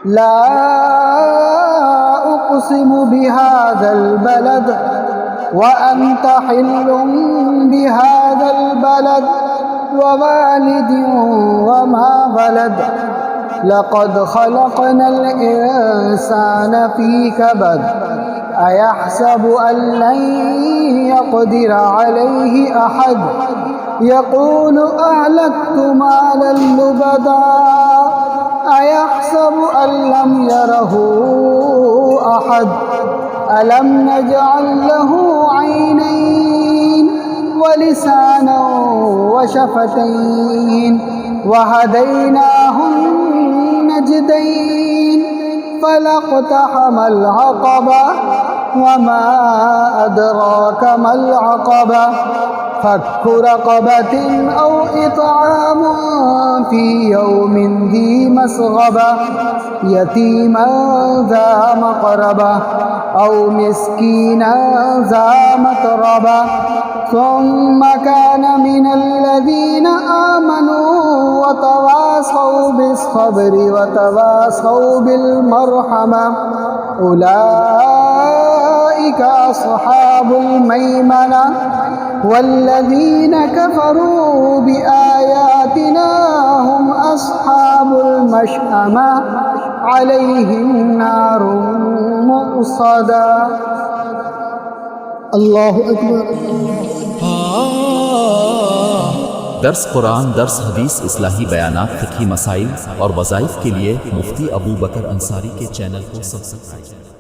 ला उक़्सिमु बिहाज़ल बलद व अंत हिल्लुम बिहाज़ल बलद व वालिदिन व मा वलद लक़द खलक़नल इंसान फ़ी कबद अयहसबु अन लन यक़दिर अलैहि अहद यक़ूलु अहलक्तु मालन लुबदा अयहसबु अन लम यरहु अहद अलम नजअल लहु ऐनैन व लिसानन व शफ़तैन व हदैनाहु नजदैन फलक़तहमल अक़बा वमा अदराक मल अक़बा फक्कु रक़बतिन औ इत्आमुन फ़ी यौमिन ज़ी मस्ग़बा यतीमन ज़ा मक़रबा औ मिस्कीनन ज़ा मतरबा सुम्म कान मिनल्लज़ीन आमनू व तवासौ बिस्सब्रि व तवासौ बिलमरहमा उलाइका अस्हाबुल मैमना वल्लज़ीन कफ़रू बिआयातिना हुम अस्हाबुल मशअमा अलैहिम नारुम मुक़सदा। अल्लाहु अकबर। दर्स कुरान, दर्स हदीस, इस्लाही बयानात, फ़िक़ही मसाइल और वज़ाइफ़ के लिए मुफ्ती अबू बकर अंसारी के चैनल को सब्सक्राइब करें।